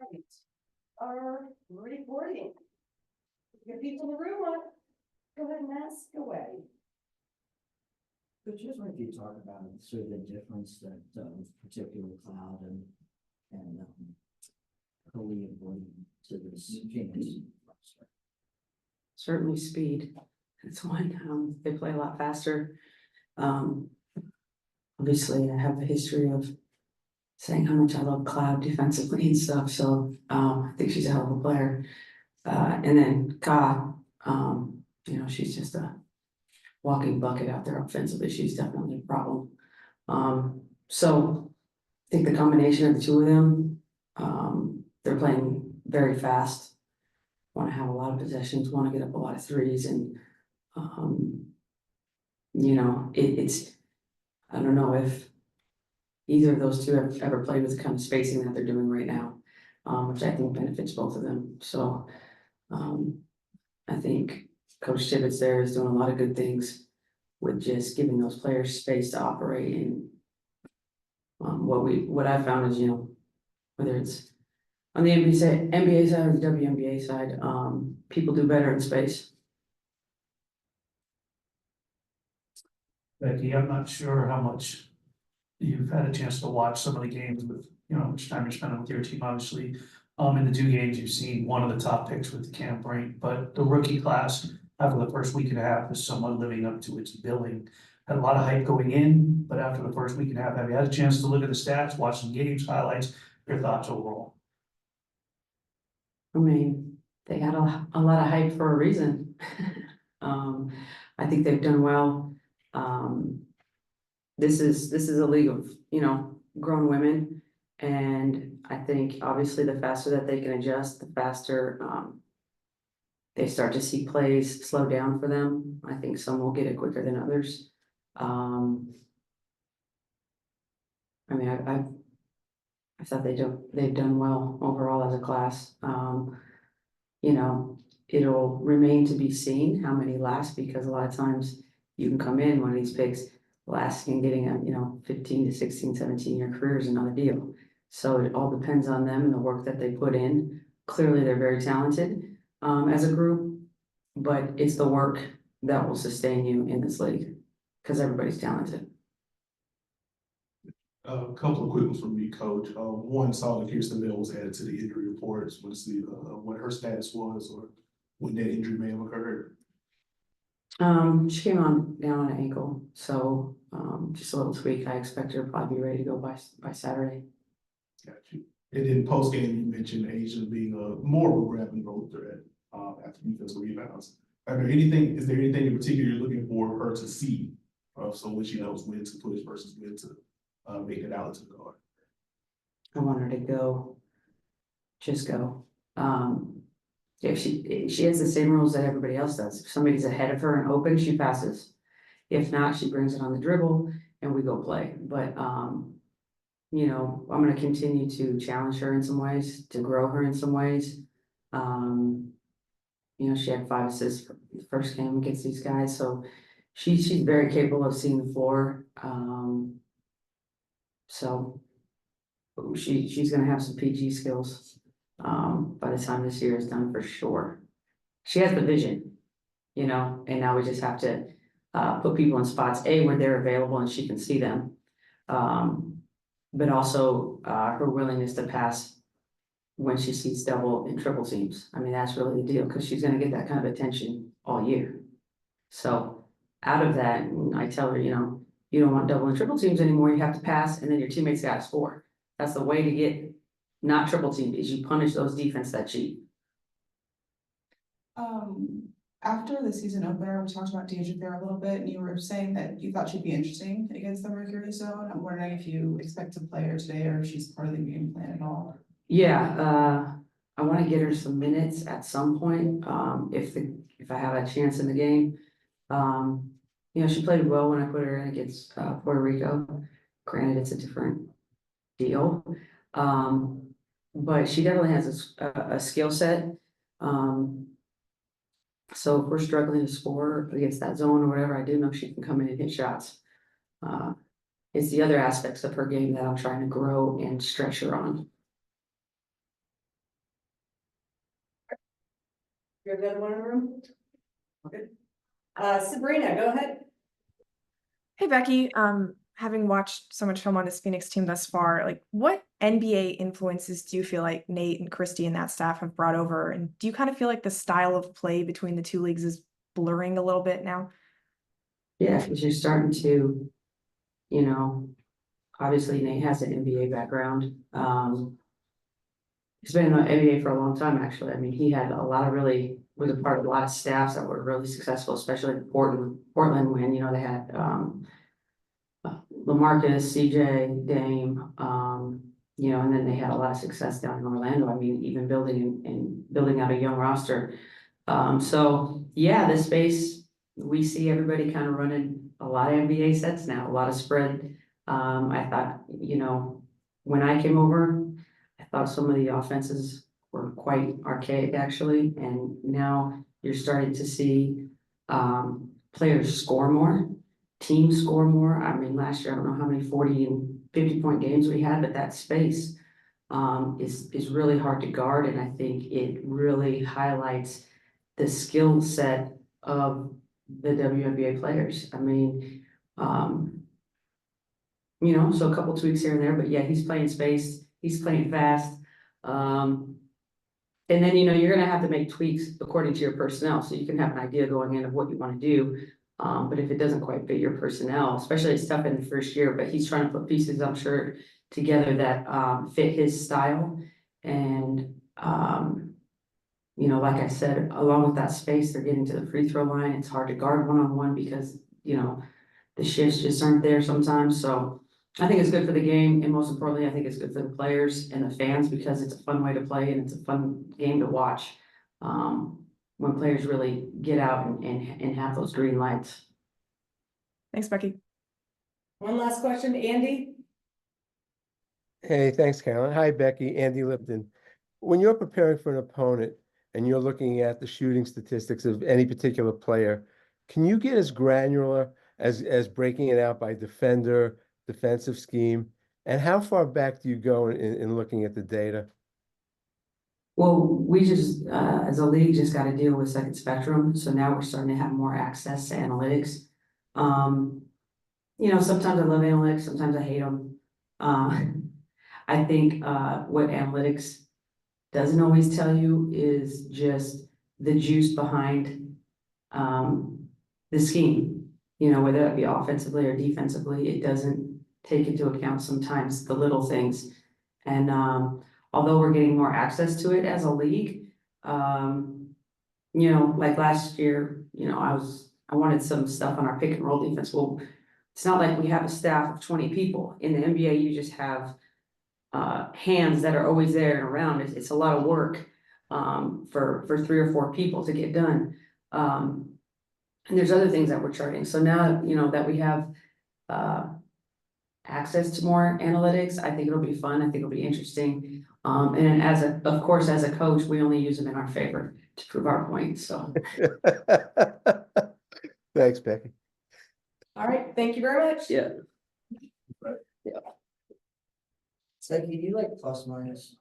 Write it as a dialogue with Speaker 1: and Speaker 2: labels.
Speaker 1: Right. Are recording. Get people in the room on. Go ahead and ask away.
Speaker 2: But just when you talk about sort of the difference that particular cloud and Korea bring to this Phoenix roster.
Speaker 3: Certainly speed. It's one. They play a lot faster. Obviously, I have a history of saying how much I love Cloud defensively and stuff. So I think she's a hell of a player. And then Ka, she's just a walking bucket out there offensively. She's definitely a problem. So I think the combination of the two of them, they're playing very fast, want to have a lot of possessions, want to get up a lot of threes, and it's I don't know if either of those two have ever played with the kind of spacing that they're doing right now, which I think benefits both of them. So I think Coach Tibbetts there is doing a lot of good things with just giving those players space to operate. And what I found is, whether it's on the NBA side or the WNBA side, people do better in space.
Speaker 4: Becky, I'm not sure how much you've had a chance to watch some of the games with, how much time you're spending with your team, obviously. In the two games, you've seen one of the top picks with the camp break, but the rookie class, after the first week and a half, is somewhat living up to its billing. Had a lot of hype going in, but after the first week and a half, have you had a chance to look at the stats, watch some games, highlights, your thoughts overall?
Speaker 3: I mean, they got a lot of hype for a reason. I think they've done well. This is a league of, grown women. And I think obviously the faster that they can adjust, the faster they start to see plays slow down for them. I think some will get it quicker than others. I thought they've done well overall as a class. It'll remain to be seen how many last, because a lot of times you can come in one of these picks last and getting a 15 to 16, 17-year career is another deal. So it all depends on them and the work that they put in. Clearly, they're very talented as a group, but it's the work that will sustain you in this league because everybody's talented.
Speaker 5: A couple of quick ones from me, Coach. One, saw that Kirsten Bell was added to the injury reports. Want to see what her status was or when that injury may have occurred.
Speaker 3: She came down on an ankle, so just a little tweak. I expect her to probably be ready to go by Saturday.
Speaker 5: Got you. And then post game, you mentioned Asia being more of a grab and roll threat after defensive rebounds. Is there anything in particular you're looking for her to see? So when she knows when to push versus when to make it out to the guard.
Speaker 3: I want her to just go. If she has the same rules that everybody else does. If somebody's ahead of her and open, she passes. If not, she brings it on the dribble and we go play. But I'm going to continue to challenge her in some ways, to grow her in some ways. She had 5 assists for the first game against these guys, so she's very capable of seeing the floor. So she's going to have some PG skills by the time this year is done for sure. She has the vision, and now we just have to put people in spots where they're available and she can see them, but also her willingness to pass when she sees double and triple teams. I mean, that's really the deal because she's going to get that kind of attention all year. So out of that, I tell her, you don't want double and triple teams anymore. You have to pass, and then your teammates got to score. That's the way to get not triple teamed, is you punish those defense that cheat.
Speaker 6: After the season opener, we talked about Deja there a little bit, and you were saying that you thought she'd be interesting against the Mercury zone. I'm wondering if you expect to play her today or if she's part of the game plan at all.
Speaker 3: Yeah, I want to get her some minutes at some point. If I have a chance in the game. She played well when I put her in against Puerto Rico. Granted, it's a different deal. But she definitely has a skill set. So if we're struggling to score against that zone or whatever, I do know she can come in and hit shots. It's the other aspects of her game that I'm trying to grow and stretch her on.
Speaker 1: You have the other one in the room? Okay. Sabrina, go ahead.
Speaker 7: Hey Becky, having watched so much film on this Phoenix team thus far, like what NBA influences do you feel like Nate and Christy and that staff have brought over? And do you kind of feel like the style of play between the two leagues is blurring a little bit now?
Speaker 3: Yeah, because you're starting to, obviously Nate has an NBA background. He's been in the NBA for a long time, actually. I mean, he had was a part of a lot of staffs that were really successful, especially in Portland when, they had, LaMarcus, CJ, Dame, and then they had a lot of success down in Orlando. I mean, even building out a young roster. So yeah, this space, we see everybody kind of running a lot of NBA sets now, a lot of spread. I thought, when I came over, I thought some of the offenses were quite archaic actually, and now you're starting to see players score more, teams score more. I mean, last year, I don't know how many 40 and 50-point games we had, but that space is really hard to guard, and I think it really highlights the skill set of the WNBA players. I mean, so a couple tweaks here and there, but yeah, he's playing space, he's playing fast. And then, you're gonna have to make tweaks according to your personnel, so you can have an idea going in of what you want to do. But if it doesn't quite fit your personnel, especially it's tough in the first year, but he's trying to put pieces, I'm sure, together that fit his style. And like I said, along with that space, they're getting to the free throw line. It's hard to guard one-on-one because, the shifts just aren't there sometimes. So I think it's good for the game, and most importantly, I think it's good for the players and the fans because it's a fun way to play and it's a fun game to watch. When players really get out and have those green lights.
Speaker 7: Thanks, Becky.
Speaker 1: One last question, Andy.
Speaker 8: Hey, thanks, Carolyn. Hi, Becky. Andy Lipton. When you're preparing for an opponent and you're looking at the shooting statistics of any particular player, can you get as granular as breaking it out by defender, defensive scheme? And how far back do you go in looking at the data?
Speaker 3: Well, we just, as a league, just got to deal with second spectrum. So now we're starting to have more access to analytics. Sometimes I love analytics, sometimes I hate them. I think what analytics doesn't always tell you is just the juice behind the scheme, whether that be offensively or defensively. It doesn't take into account sometimes the little things. And although we're getting more access to it as a league, like last year, I wanted some stuff on our pick and roll defense. Well, it's not like we have a staff of 20 people. In the NBA, you just have hands that are always there and around. It's a lot of work for 3 or 4 people to get done. And there's other things that we're charting. So now, that we have access to more analytics, I think it'll be fun. I think it'll be interesting. And of course, as a coach, we only use them in our favor to prove our point. So
Speaker 8: Thanks, Becky.
Speaker 1: All right, thank you very much.
Speaker 3: yeah.
Speaker 2: Becky, do you like plus minus?